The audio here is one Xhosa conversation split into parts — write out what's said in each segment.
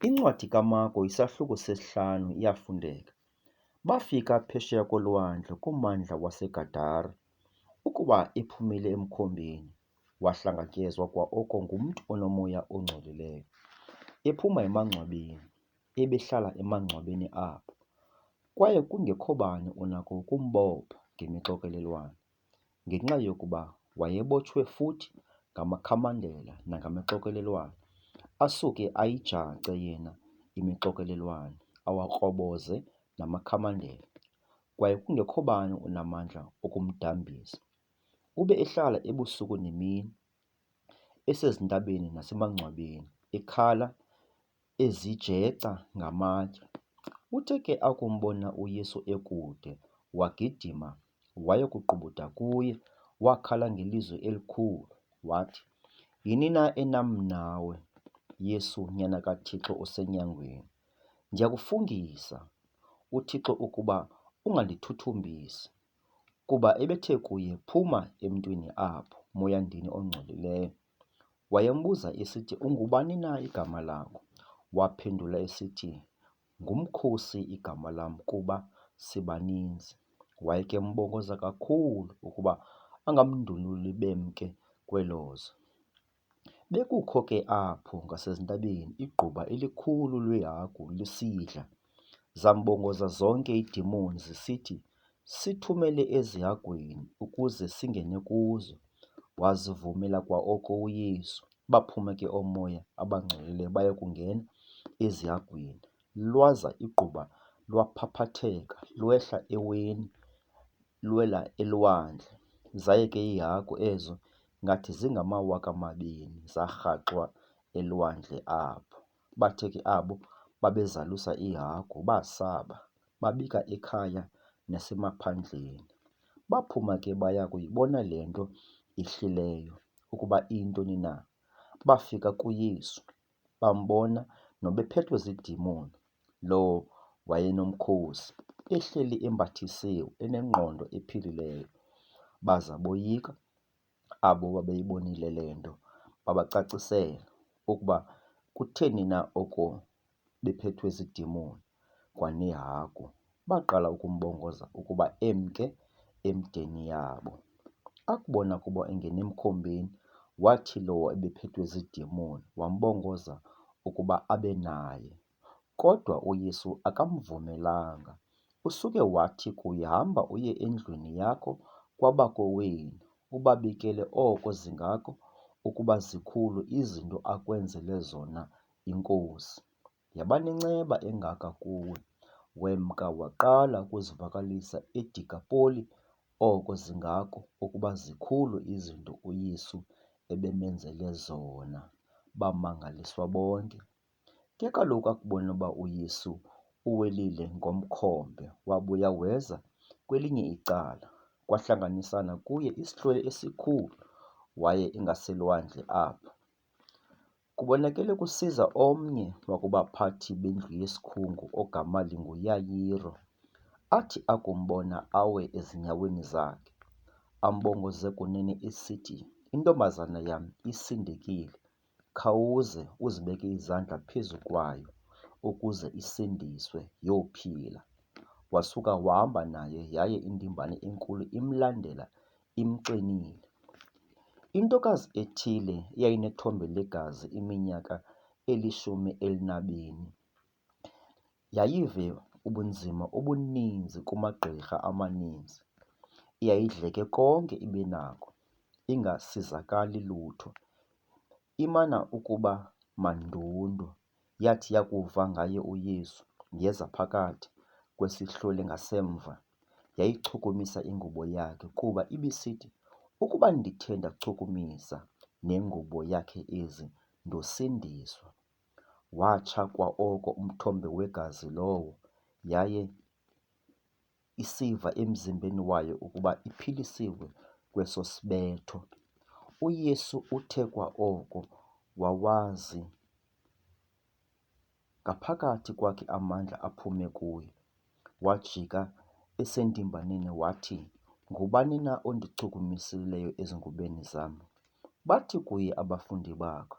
Incwadi kaMarko isahluko sesi-5 iyafundeka. Bafika phesheya kolwandle kummandla waseGadara. Ukuba ephumile emkhombeni, wahlangatyezwa kwa oko ngumntu onomoya ongcolileyo, ephuma emangcwabeni, ebehlala emangcwabeni abo, kwaye kungekho bani unako ukumbopha ngemixokelelwano, ngenxa yokuba wayebotshwe futhi ngamakhamandela nangamixokelelwano, asuke ayijace yena imixokelelwano, awakroboze namakhamandela, kwaye kungekho bani unamandla okumdambisa. Ube ehlala ebusuku nemini, esezintabeni nasemangcwabeni, ekhala, ezijeca ngamatye. Uthe ke akumbona uYesu ekude, wagidima wayokuqubutha kuye, wakhala ngelizwi elikhulu, wathi, "Yini na enam nawe, Yesu, Nyana kaThixo osenyangweni? Ndiyakufungisa, uThixo, ukuba ungandithuthumbisi." Kuba ebethe kuye, "Phuma emntwini apho, moyandini ongcolileyo." Wayembuza esithi, "Ungubani na igama lakho?" Waphendula esithi, "NguMkhosi igama lam, kuba sibaninzi." Wayeke mbongoza kakhulu ukuba angamndululi bemke kwelo zwe. Bekukho ke apho ngasezintabeni igquba elikhulu lweehagu lisidla. Zambongoza zonke iidemoni zisithi, "Sithumele ezihagwini ukuze singene kuzo." Wazivumela kwa oko uYesu. Baphuma ke oomoya abangcolileyo bayokungena ezihagwini. Lwaza igquba lwaphaphatheka, lwehla eweni, lwela elwandle. Zaye ke iihagu ezo ngathi zingamawaka-2 zarhaxwa elwandle apho. Bathe ke abo babezalusa iihagu basaba, babika ekhaya nasemaphandleni. Baphuma ke baya kuyibona le nto ihlileyo, ukuba iyintoni na. Bafika kuYesu, bambona nobephethwe zidimoni, lowo wayenomkhosi, ehleli embathisiwe, enengqondo ephilileyo. Baza boyika abo babeyibonile le nto, babacacisela ukuba kutheni na oko bephethwe zidimoni kwaneehagu. Baqala ukumbongoza ukuba emke emdeni yabo. Akubona ukuba engene emkhombeni, wathi lowo ebephethwe zidimoni wambongoza ukuba abe naye. Kodwa uYesu akamvumelanga. Usuke wathi kuye, "Hamba uye endlwini yakho kwabakowenu, ubabikele oko zingako, ukuba zikhulu izinto akwenzele zona iNkosi. Yabanenceba engaka kuwe." Wemka waqala ukuzivakalisa eDikapoli oko zingako, ukuba zikhulu izinto uYesu ebemenzele zona. Bamangaliswa bonke. Ke kaloku akubona uba uYesu uwelile ngomkhombe, wabuya weza kwelinye icala, kwahlanganisana kuye isihlwele esikhulu, waye ingaselwandle apho. Kubonakele kusiza omnye wakubaphathi bendlu yesikhungo ogama linguYayiro. Athi akumbona awe ezinyaweni zakhe, ambongoze kunene esithi, "Intombazana yam isindekile. Khawuze uzibeke izandla phezu kwayo ukuze isindiswe yophila." Wasuka wahamba naye, yaye indimbane enkulu imlandela imxinile. Intokazi ethile eyayinethombe legazi iminyaka 12 yayive ubunzima obuninzi kumagqirha amaninzi. Yayidleke konke ibenako, ingasizakali lutho, imana ukuba mandundu. Yathi yakuva ngaye uYesu, yeza phakathi kwesihlwele ngasemva, yayichukumisa ingubo yakhe, kuba ibisithi, "Ukuba ndithe ndachukumisa nengubo yakhe ezi, ndosindiswa." Watsha kwa oko umthombe wegazi lowo, yaye isiva emzimbeni wayo ukuba iphilisiwe kweso sibetho. UYesu uthe kwa oko wawazi ngaphakathi kwakhe amandla aphume kuye. Wajika esendimbaneni wathi, "Ngubani na ondichukumisileyo ezingubeni zam?" Bathi kuye abafundi bakhe,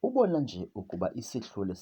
"Ubona nje ukuba isihlwele